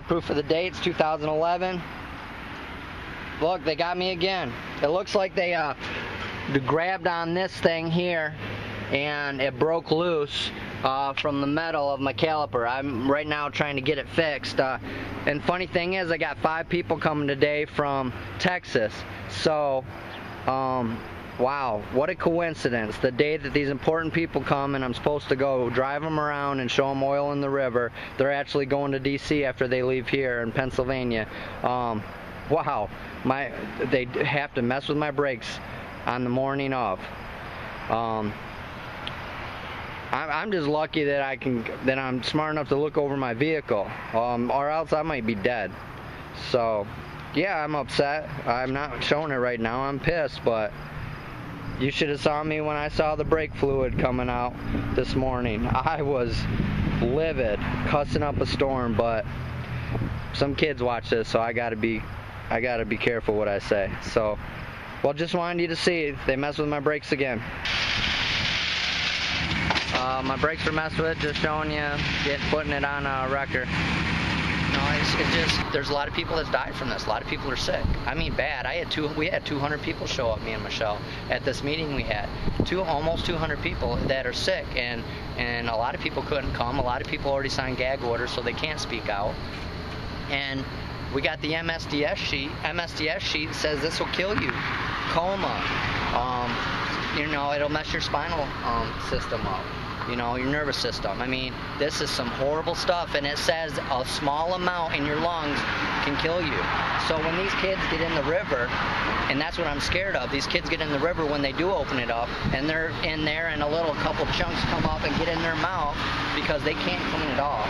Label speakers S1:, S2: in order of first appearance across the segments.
S1: Proof of the date's 2011. Look, they got me again. It looks like they grabbed on this thing here and it broke loose from the metal of my caliper. I'm right now trying to get it fixed. And funny thing is, I got 5 people coming today from Texas. So, wow, what a coincidence. The day that these important people come and I'm supposed to go drive them around and show them oil in the river, they're actually going to DC after they leave here in Pennsylvania. Wow, they have to mess with my brakes on the morning of. I'm just lucky that I'm smart enough to look over my vehicle, or else I might be dead. So, yeah, I'm upset. I'm not showing it right now. I'm pissed, but you should have saw me when I saw the brake fluid coming out this morning. I was livid, cussing up a storm, but some kids watch this, so I gotta be careful what I say. So, well, just wanted you to see, they messed with my brakes again. My brakes are messed with, just showing you, putting it on a wrecker. No, it's just, there's a lot of people that's died from this. A lot of people are sick. I mean, bad. We had 200 people show up, me and Michelle, at this meeting we had. Almost 200 people that are sick, and a lot of people couldn't come. A lot of people already signed gag orders, so they can't speak out. And we got the MSDS sheet. MSDS sheet says this will kill you. Coma. You know, it'll mess your spinal system up. You know, your nervous system. I mean, this is some horrible stuff, and it says a small amount in your lungs can kill you. So when these kids get in the river, and that's what I'm scared of, these kids get in the river when they do open it up, and they're in there and a couple chunks come up and get in their mouth because they can't clean it off.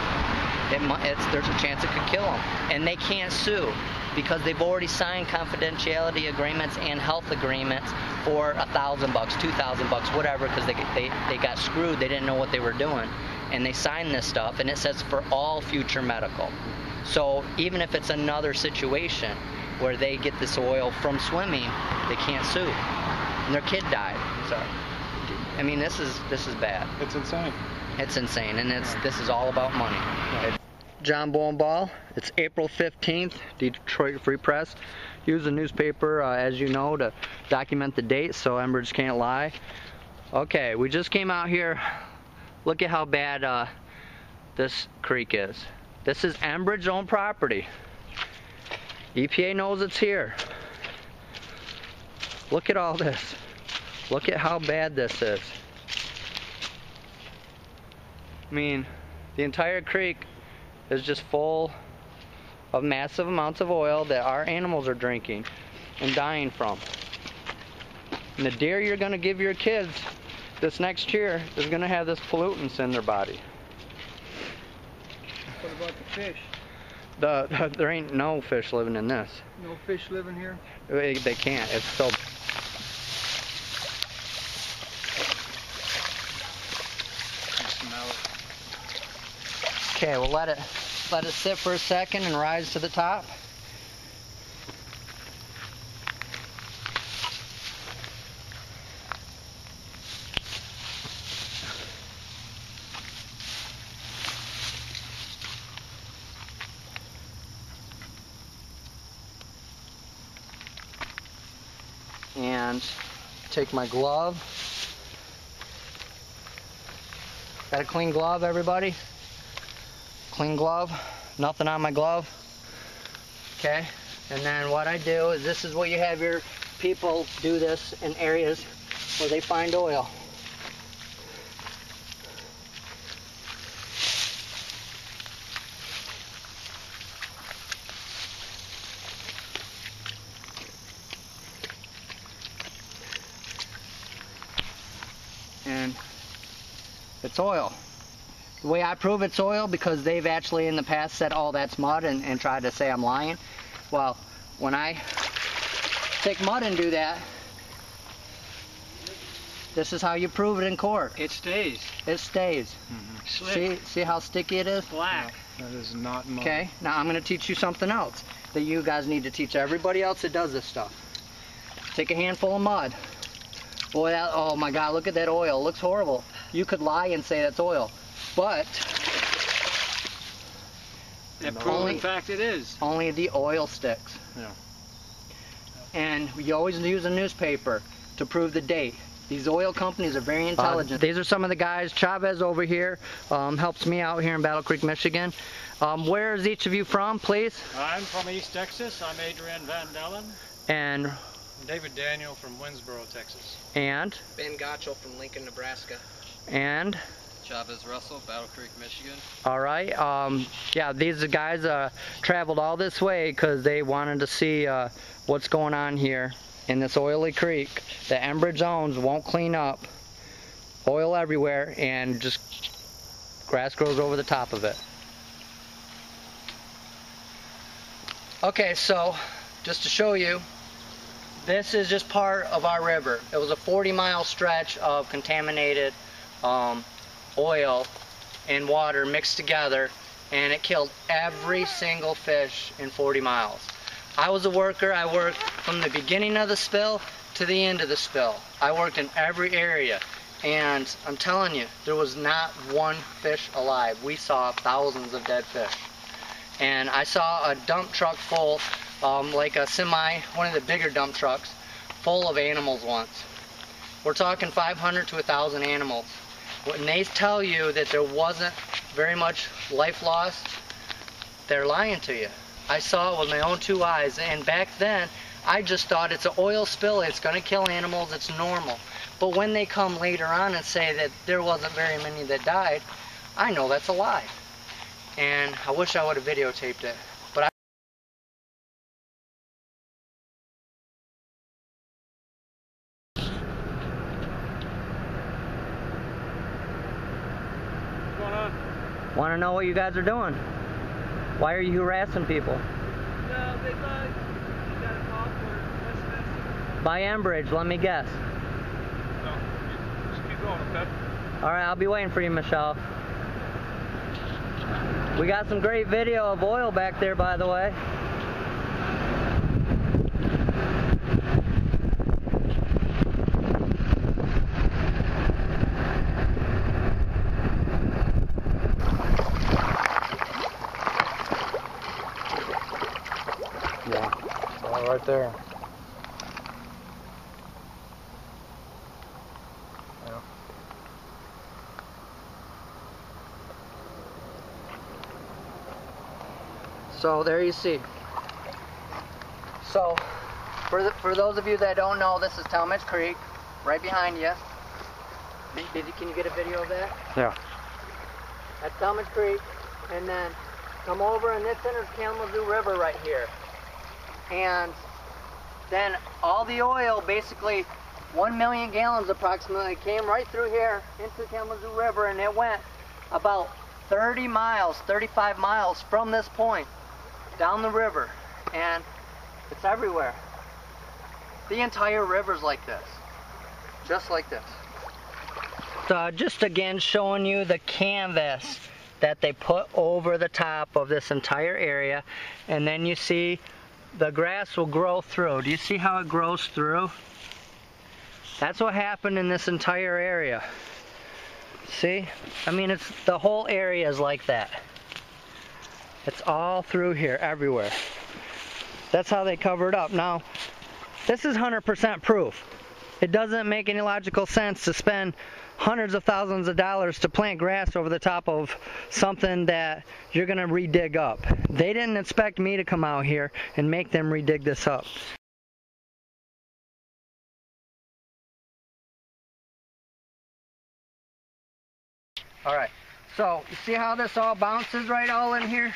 S1: There's a chance it could kill them. And they can't sue because they've already signed confidentiality agreements and health agreements for $1,000, $2,000, whatever, because they got screwed. They didn't know what they were doing. And they signed this stuff, and it says for all future medical. So even if it's another situation where they get this oil from swimming, they can't sue. And their kid died. So, I mean, this is bad.
S2: It's insane.
S1: It's insane, and this is all about money. John Bolenbaugh. It's April 15th, Detroit Free Press. Use the newspaper, as you know, to document the date so Enbridge can't lie. Okay, we just came out here. Look at how bad this creek is. This is Enbridge's own property. EPA knows it's here. Look at all this. Look at how bad this is. I mean, the entire creek is just full of massive amounts of oil that our animals are drinking and dying from. And the deer you're going to give your kids this next year is going to have this pollutants in their body.
S2: What about the fish?
S1: There ain't no fish living in this.
S2: No fish living here?
S1: They can't. It's so... Okay, we'll let it sit for a second and rise to the top. And take my glove. Got a clean glove, everybody? Clean glove, nothing on my glove. Okay, and then what I do is, this is what you have your people do this in areas where they find oil. And it's oil. The way I prove it's oil, because they've actually in the past said, oh, that's mud, and tried to say I'm lying. Well, when I take mud and do that, this is how you prove it in court.
S2: It stays.
S1: It stays.
S2: Mm-hmm.
S1: See how sticky it is?
S2: Black. No, that is not mud.
S1: Okay, now I'm going to teach you something else that you guys need to teach everybody else that does this stuff. Take a handful of mud. Boy, oh my God, look at that oil. It looks horrible. You could lie and say that's oil. But
S2: And proven fact it is.
S1: Only the oil sticks.
S2: Yeah.
S1: And you always use a newspaper to prove the date. These oil companies are very intelligent. These are some of the guys. Chavez over here helps me out here in Battle Creek, Michigan. Where is each of you from, please?
S3: I'm from East Texas. I'm Adrian Van Dellen.
S1: And
S3: David Daniel from Winsboro, Texas.
S1: And
S4: Ben Gotchel from Lincoln, Nebraska.
S1: And
S4: Chavez Russell, Battle Creek, Michigan.
S1: All right. Yeah, these guys traveled all this way because they wanted to see what's going on here in this oily creek. The Enbridge owns won't clean up. Oil everywhere, and just grass grows over the top of it. Okay, so just to show you, this is just part of our river. It was a 40-mile stretch of contaminated oil and water mixed together, and it killed every single fish in 40 miles. I was a worker. I worked from the beginning of the spill to the end of the spill. I worked in every area, and I'm telling you, there was not one fish alive. We saw thousands of dead fish. And I saw a dump truck full, like a semi, one of the bigger dump trucks, full of animals once. We're talking 500 to 1,000 animals. When they tell you that there wasn't very much life lost, they're lying to you. I saw it with my own 2 eyes, and back then I just thought it's an oil spill, it's going to kill animals, it's normal. But when they come later on and say that there wasn't very many that died, I know that's a lie. And I wish I would have videotaped it. But
S3: What's going on?
S1: want to know what you guys are doing? Why are you harassing people?
S3: No, they thought you got a call for SMS.
S1: By Enbridge, let me guess.
S3: No, just keep going, okay?
S1: Alright, I'll be waiting for you, Michelle. We got some great video of oil back there, by the way.
S2: Yeah. All right there. Yeah.
S1: So there you see. So for those of you that don't know, this is Talmadge Creek, right behind you. Can you get a video of that?
S2: Yeah.
S1: That's Talmadge Creek, and then come over, and this enters Kalamazoo River right here. And then all the oil, basically 1 million gallons approximately, came right through here into Kalamazoo River, and it went about 30 miles, 35 miles from this point down the river, and it's everywhere. The entire river's like this, just like this. Just again showing you the canvas that they put over the top of this entire area, and then you see the grass will grow through. Do you see how it grows through? That's what happened in this entire area. See? I mean, it's the whole area is like that. It's all through here, everywhere. That's how they cover it up. Now, this is 100% proof. It doesn't make any logical sense to spend hundreds of thousands of dollars to plant grass over the top of something that you're going to redig up. They didn't expect me to come out here and make them redig this up. All right, so you see how this all bounces right all in here?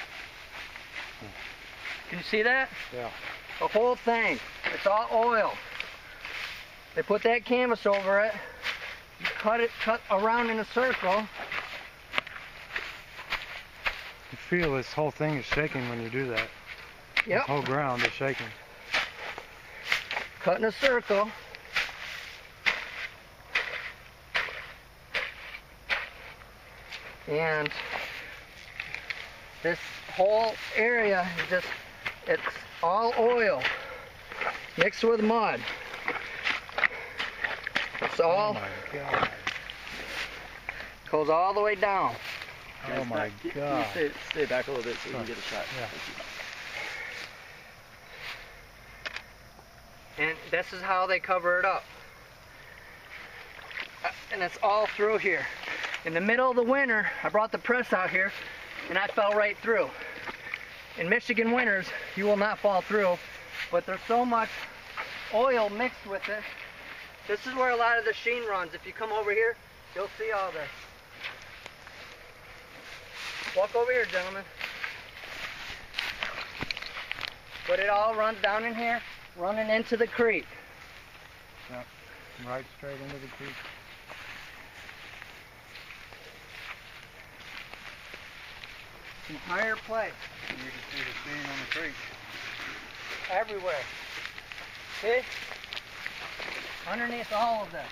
S1: Can you see that?
S2: Yeah.
S1: The whole thing, it's all oil. They put that canvas over it, you cut around in a circle.
S2: You feel this whole thing is shaking when you do that.
S1: Yep.
S2: This whole ground is shaking.
S1: Cut in a circle. And this whole area is just, it's all oil mixed with mud. It's all,
S2: oh my God.
S1: goes all the way down.
S2: Oh my God.
S5: Stay back a little bit so we can get a shot.
S2: Yeah.
S1: And this is how they cover it up. And it's all through here. In the middle of the winter, I brought the press out here and I fell right through. In Michigan winters, you will not fall through, but there's so much oil mixed with it. This is where a lot of the sheen runs. If you come over here, you'll see all this. Walk over here, gentlemen. But it all runs down in here, running into the creek.
S2: Yep. Right straight into the creek.
S1: Entire place.
S2: And you can see the sheen on the creek.
S1: Everywhere. See? Underneath all of this.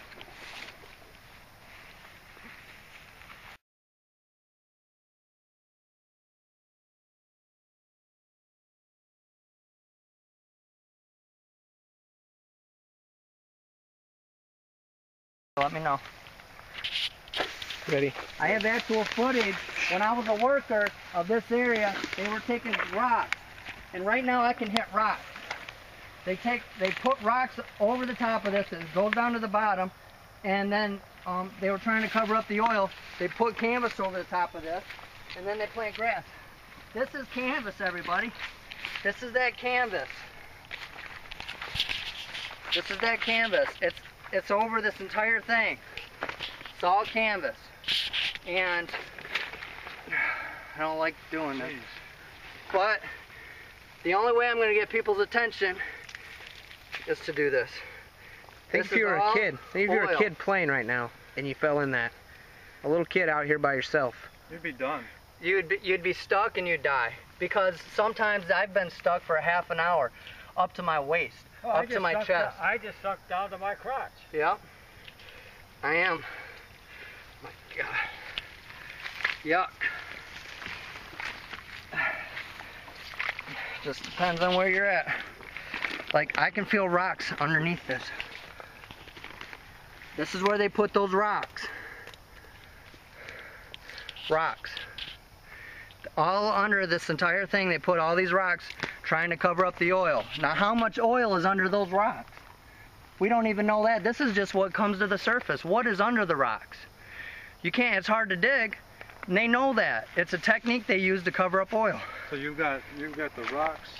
S1: Let me know.
S5: Ready?
S1: I have actual footage when I was a worker of this area. They were taking rocks, and right now I can hit rocks. They put rocks over the top of this. It goes down to the bottom, and then they were trying to cover up the oil. They put canvas over the top of this, and then they plant grass. This is canvas, everybody. This is that canvas. This is that canvas. It's over this entire thing. It's all canvas. And I don't like doing this. But the only way I'm going to get people's attention is to do this.
S5: Think if you were a kid. Think if you were a kid playing right now and you fell in that. A little kid out here by yourself.
S2: You'd be done.
S1: You'd be stuck and you'd die. Because sometimes I've been stuck for a half an hour up to my waist, up to my chest.
S2: I just sucked down to my crotch.
S1: Yep. I am. My God. Yuck. Just depends on where you're at. Like, I can feel rocks underneath this. This is where they put those rocks. Rocks. All under this entire thing, they put all these rocks trying to cover up the oil. Now, how much oil is under those rocks? We don't even know that. This is just what comes to the surface. What is under the rocks? You can't, it's hard to dig. And they know that. It's a technique they use to cover up oil.
S2: So you've got the rocks,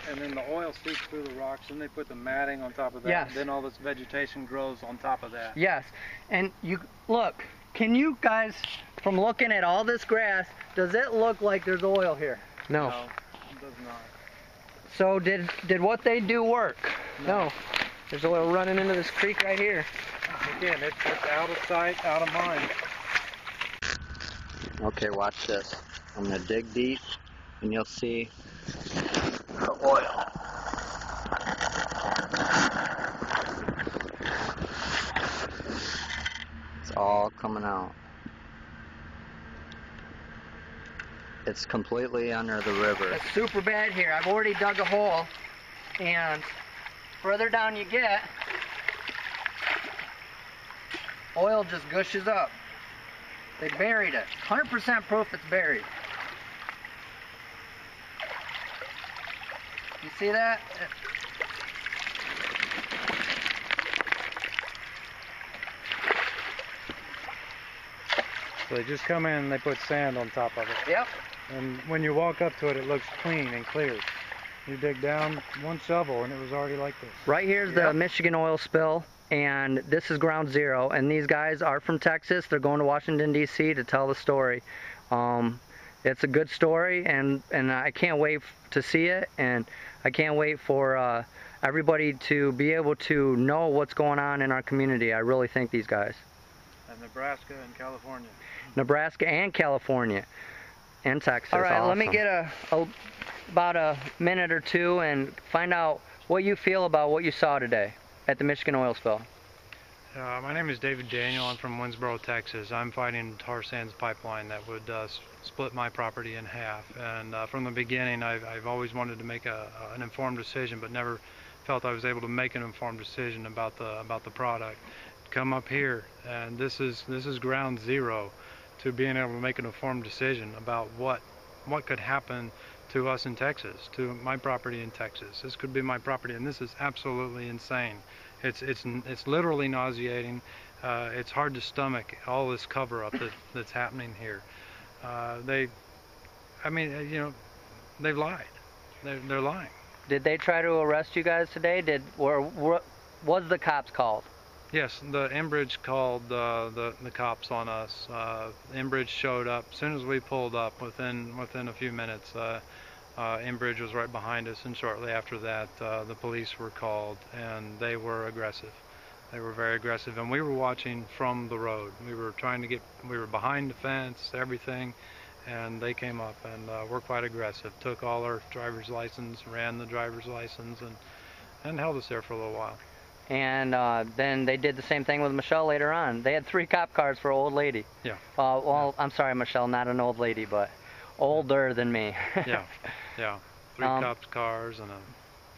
S2: and then the oil seeps through the rocks, and they put the matting on top of that.
S1: Yes.
S2: And then all this vegetation grows on top of that.
S1: Yes. And you look, can you guys, from looking at all this grass, does it look like there's oil here?
S5: No.
S2: No, it does not.
S1: So did what they do work?
S5: No. There's oil running into this creek right here.
S2: Again, it's out of sight, out of mind.
S1: Okay, watch this. I'm gonna dig deep and you'll see the oil. It's all coming out. It's completely under the river. It's super bad here. I've already dug a hole, and further down you get, oil just gushes up. They buried it. 100% proof it's buried. You see that?
S2: So they just come in and they put sand on top of it.
S1: Yep.
S2: And when you walk up to it, it looks clean and clear. You dig down one shovel and it was already like this.
S1: Right here's the Michigan oil spill, and this is ground zero. And these guys are from Texas. They're going to Washington, D.C. to tell the story. It's a good story, and I can't wait to see it, and I can't wait for everybody to be able to know what's going on in our community. I really thank these guys.
S2: And Nebraska and California.
S1: Nebraska and California and Texas. All right,
S5: awesome.
S1: Let me get about a minute or two and find out what you feel about what you saw today at the Michigan oil spill.
S2: My name is David Daniel. I'm from Winsboro, Texas. I'm fighting tar sands pipeline that would split my property in half. And from the beginning, I've always wanted to make an informed decision, but never felt I was able to make an informed decision about the product. Come up here, and this is ground zero to being able to make an informed decision about what could happen to us in Texas, to my property in Texas. This could be my property, and this is absolutely insane. It's literally nauseating. It's hard to stomach all this cover-up that's happening here. They've lied. They're lying.
S1: Did they try to arrest you guys today? Was the cops called?
S2: Yes, the Enbridge called the cops on us. Enbridge showed up as soon as we pulled up. Within a few minutes, Enbridge was right behind us, and shortly after that, the police were called, and they were aggressive. They were very aggressive, and we were watching from the road. We were behind the fence, everything, and they came up and were quite aggressive. Took all our driver's license, ran the driver's license, and held us there for a little while.
S1: And then they did the same thing with Michelle later on. They had 3 cop cars for an old lady.
S2: Yeah.
S1: Well, I'm sorry, Michelle, not an old lady, but older than me.
S2: Yeah. 3 cops cars and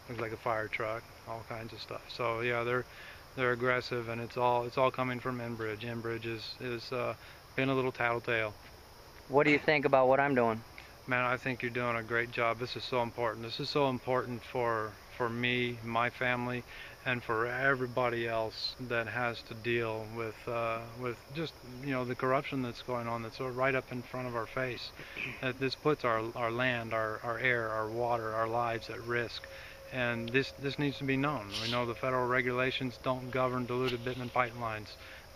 S2: looks like a fire truck, all kinds of stuff. So yeah, they're aggressive, and it's all coming from Enbridge. Enbridge is being a little tattletale.
S1: What do you think about what I'm doing?
S2: Man, I think you're doing a great job. This is so important. This is so important for me, my family, and for everybody else that has to deal with just the corruption that's going on, that's right up in front of our face. That this puts our land, our air, our water, our lives at risk, and this needs to be known. We know the federal regulations don't govern diluted bitumen pipelines.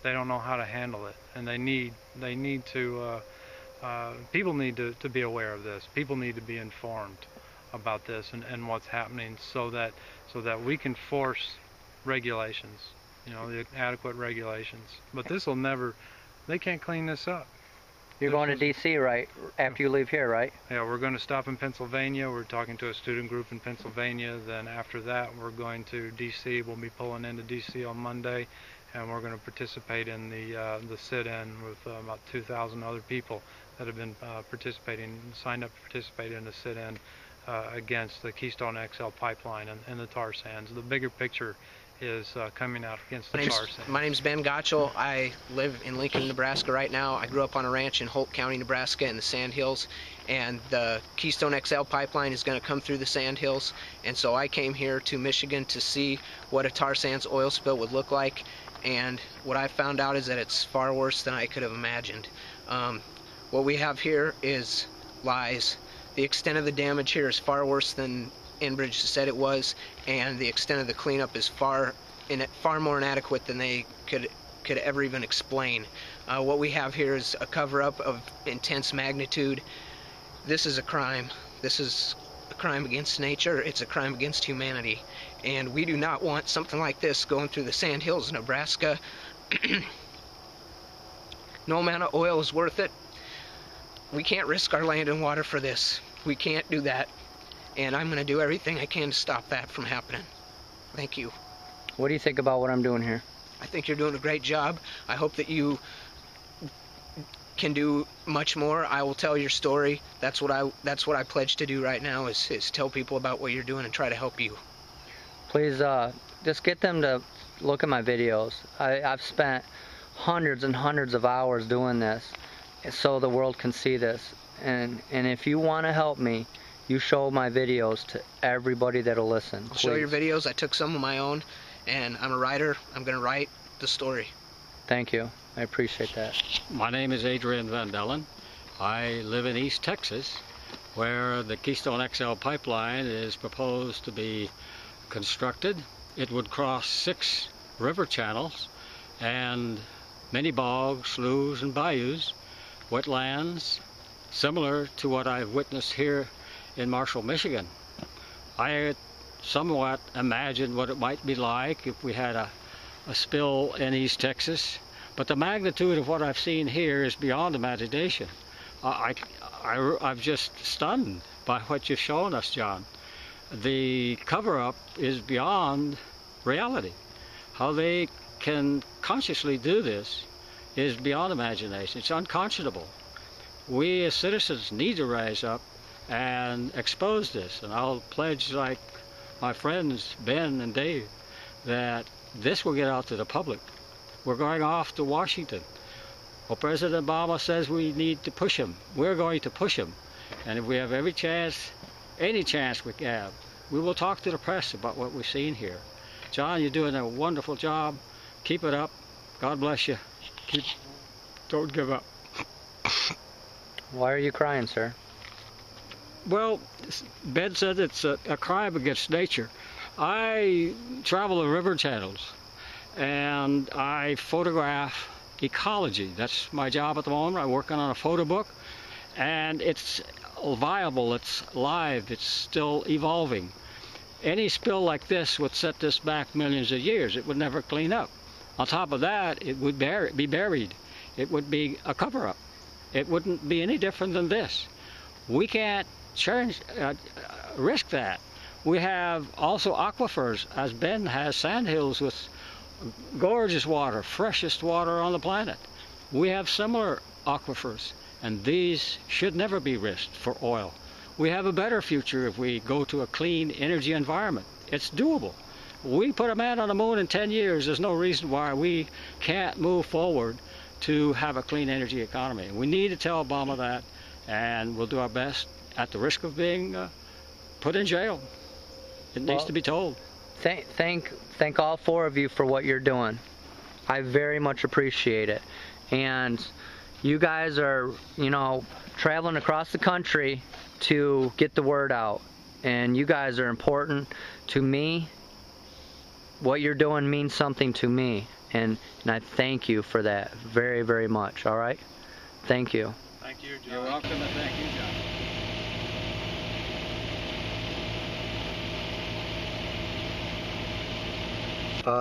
S2: They don't know how to handle it, and they need to. People need to be aware of this. People need to be informed about this and what's happening, so that we can force regulations, the adequate regulations. But they can't clean this up.
S1: You're going to D.C., right, after you leave here, right?
S2: Yeah, we're going to stop in Pennsylvania. We're talking to a student group in Pennsylvania. Then after that, we're going to D.C. We'll be pulling into D.C. on Monday, and we're going to participate in the sit-in with about 2,000 other people that have been signed up to participate in the sit-in against the Keystone XL pipeline and the tar sands. The bigger picture is coming out against the tar sands.
S5: My name's Ben Gotchel. I live in Lincoln, Nebraska right now. I grew up on a ranch in Holt County, Nebraska in the Sandhills, and the Keystone XL pipeline is going to come through the Sandhills, and so I came here to Michigan to see what a tar sands oil spill would look like, and what I found out is that it's far worse than I could have imagined. What we have here is lies. The extent of the damage here is far worse than Enbridge said it was, and the extent of the cleanup is far more inadequate than they could ever even explain. What we have here is a cover-up of intense magnitude. This is a crime. This is a crime against nature. It's a crime against humanity, and we do not want something like this going through the Sandhills, Nebraska. No amount of oil is worth it. We can't risk our land and water for this. We can't do that. And I'm going to do everything I can to stop that from happening. Thank you.
S1: What do you think about what I'm doing here?
S5: I think you're doing a great job. I hope that you can do much more. I will tell your story. That's what I pledge to do right now, is tell people about what you're doing and try to help you.
S1: Please just get them to look at my videos. I've spent hundreds and hundreds of hours doing this so the world can see this. And if you want to help me, you show my videos to everybody that'll listen.
S5: I'll show your videos. I took some of my own, and I'm a writer. I'm going to write the story.
S1: Thank you. I appreciate that.
S6: My name is Adrian Van Dellen. I live in East Texas, where the Keystone XL pipeline is proposed to be constructed. It would cross 6 river channels and many bogs, sloughs, and bayous, wetlands, similar to what I've witnessed here in Marshall, Michigan. I somewhat imagined what it might be like if we had a spill in East Texas, but the magnitude of what I've seen here is beyond imagination. I'm just stunned by what you've shown us, John. The cover-up is beyond reality. How they can consciously do this is beyond imagination. It's unconscionable. We as citizens need to rise up and expose this, and I'll pledge, like my friends Ben and Dave, that this will get out to the public. We're going off to Washington. Well, President Obama says we need to push him. We're going to push him. And if we have every chance, any chance we have, we will talk to the press about what we've seen here. John, you're doing a wonderful job. Keep it up. God bless you. Don't give up.
S1: Why are you crying, sir?
S6: Well, Ben said it's a crime against nature. I travel the river channels and I photograph ecology. That's my job at the moment. I'm working on a photo book, and it's viable, it's live, it's still evolving. Any spill like this would set this back millions of years. It would never clean up. On top of that, it would be buried. It would be a cover-up. It wouldn't be any different than this. We can't risk that. We have also aquifers, as Ben has, sandhills with gorgeous water, freshest water on the planet. We have similar aquifers, and these should never be risked for oil. We have a better future if we go to a clean energy environment. It's doable. We put a man on the moon in 10 years. There's no reason why we can't move forward to have a clean energy economy. We need to tell Obama that, and we'll do our best at the risk of being put in jail. It needs to be told.
S1: Thank all four of you for what you're doing. I very much appreciate it. And you guys are, you know, traveling across the country to get the word out. And you guys are important to me. What you're doing means something to me. And I thank you for that very, very much. All right? Thank you.
S2: Thank you, John.
S6: You're welcome, and thank you, John.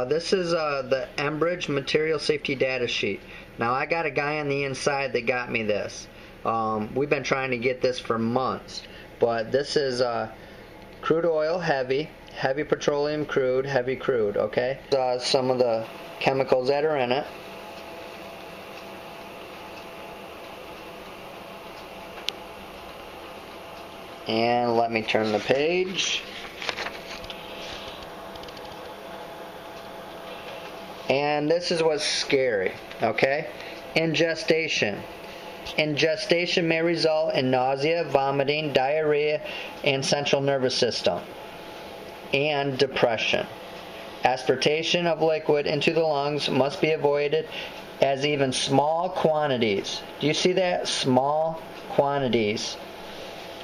S1: This is the Enbridge Material Safety Data Sheet. Now I got a guy on the inside that got me this. We've been trying to get this for months, but this is crude oil heavy petroleum crude, heavy crude, okay? Some of the chemicals that are in it. And let me turn the page. And this is what's scary, okay? Ingestation. Ingestation may result in nausea, vomiting, diarrhea, and central nervous system, and depression. Aspiration of liquid into the lungs must be avoided, as even small quantities, do you see that? Small quantities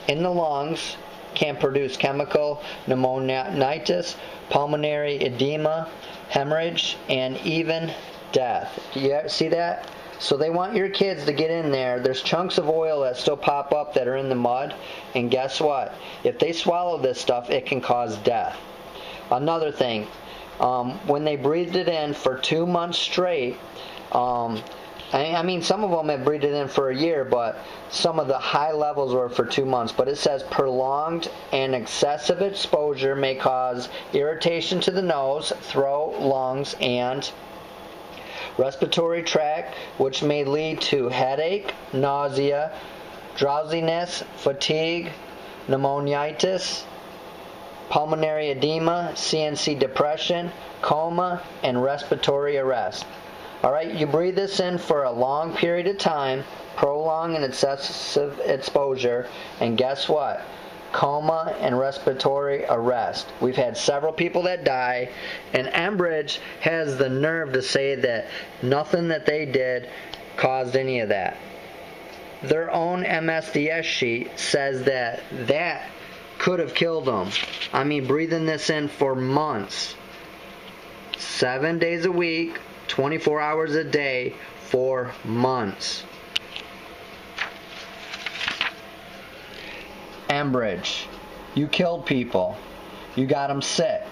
S1: in the lungs can produce chemical pneumonitis, pulmonary edema, hemorrhage, and even death. Do you see that? So they want your kids to get in there. There's chunks of oil that still pop up that are in the mud, and guess what? If they swallow this stuff, it can cause death. Another thing, when they breathed it in for 2 months straight, I mean, some of them have breathed it in for a year, but some of the high levels were for 2 months. But it says prolonged and excessive exposure may cause irritation to the nose, throat, lungs, and respiratory tract, which may lead to headache, nausea, drowsiness, fatigue, pneumonitis, pulmonary edema, CNC depression, coma, and respiratory arrest. Alright, you breathe this in for a long period of time, prolonged and excessive exposure, and guess what? Coma and respiratory arrest. We've had several people that die, and Enbridge has the nerve to say that nothing that they did caused any of that. Their own MSDS sheet says that that could have killed them. I mean, breathing this in for months, 7 days a week, 24 hours a day for months. Enbridge, you killed people. You got them sick.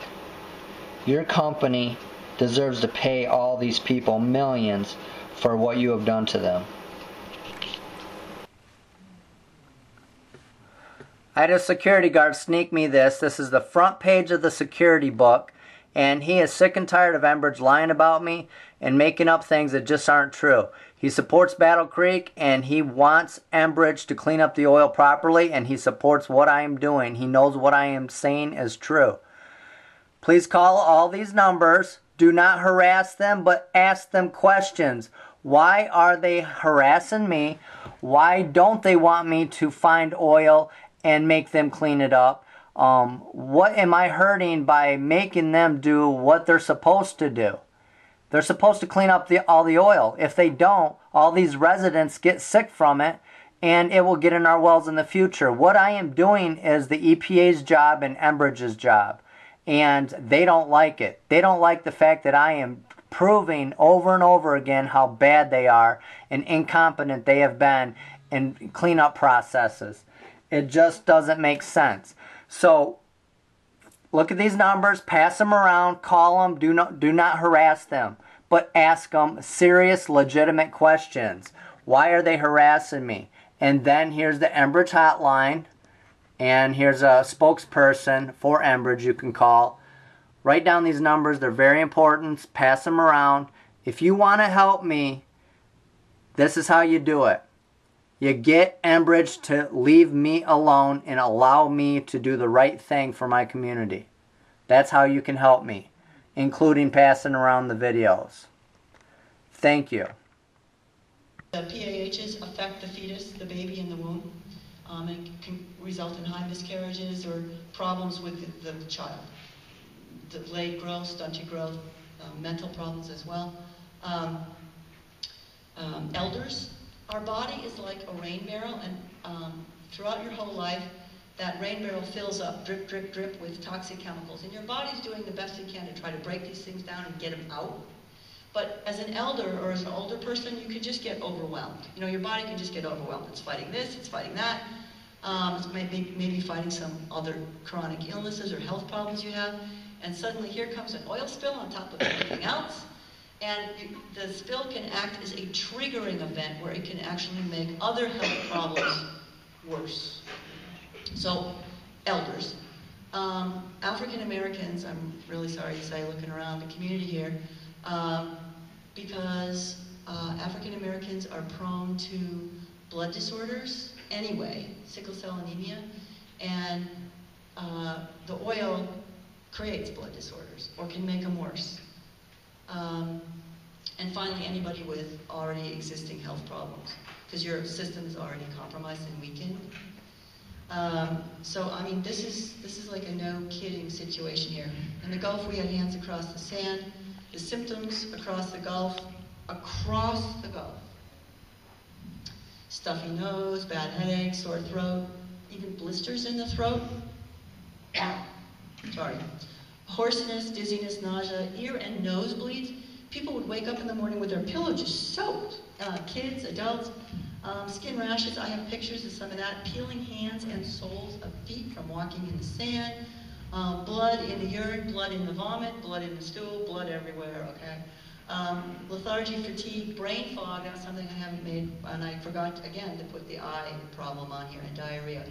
S1: Your company deserves to pay all these people millions for what you have done to them. I had a security guard sneak me this. This is the front page of the security book, and he is sick and tired of Enbridge lying about me and making up things that just aren't true. He supports Battle Creek, and he wants Enbridge to clean up the oil properly, and he supports what I am doing. He knows what I am saying is true. Please call all these numbers. Do not harass them, but ask them questions.
S7: Why are they harassing me? Why don't they want me to find oil and make them clean it up? What am I hurting by making them do what they're supposed to do? They're supposed to clean up all the oil. If they don't, all these residents get sick from it, and it will get in our wells in the future. What I am doing is the EPA's job and Enbridge's job, and they don't like it. They don't like the fact that I am proving over and over again how bad they are and incompetent they have been in cleanup processes. It just doesn't make sense. So look at these numbers, pass them around, call them, do not harass them, but ask them serious, legitimate questions. Why are they harassing me? And then here's the Enbridge hotline, and here's a spokesperson for Enbridge you can call. Write down these numbers. They're very important. Pass them around. If you want to help me, this is how you do it. You get Enbridge to leave me alone and allow me to do the right thing for my community. That's how you can help me, including passing around the videos. Thank you.
S8: The PAHs affect the fetus, the baby in the womb. It can result in high miscarriages or problems with the child. Delayed growth, stunted growth, mental problems as well. Elders, our body is like a rain barrel, and throughout your whole life, that rain barrel fills up, drip, drip, drip, with toxic chemicals. And your body's doing the best it can to try to break these things down and get them out. But as an elder or as an older person, you could just get overwhelmed. You know, your body can just get overwhelmed. It's fighting this, it's fighting that. It's maybe fighting some other chronic illnesses or health problems you have. And suddenly here comes an oil spill on top of everything else. And the spill can act as a triggering event where it can actually make other health problems worse. So, elders. African Americans, I'm really sorry to say, looking around the community here, because African Americans are prone to blood disorders anyway, sickle cell anemia, and the oil creates blood disorders or can make them worse. And finally, anybody with already existing health problems, because your system is already compromised and weakened. So, I mean, this is like a no-kidding situation here. In the Gulf, we had hands across the sand. The symptoms across the Gulf, stuffy nose, bad headache, sore throat, even blisters in the throat. Sorry. Hoarseness, dizziness, nausea, ear and nose bleeds. People would wake up in the morning with their pillow just soaked. Kids, adults, skin rashes. I have pictures of some of that. Peeling hands and soles of feet from walking in the sand. Blood in the urine, blood in the vomit, blood in the stool, blood everywhere, okay? Lethargy, fatigue, brain fog, that's something I haven't made, and I forgot, again, to put the eye problem on here, and diarrhea.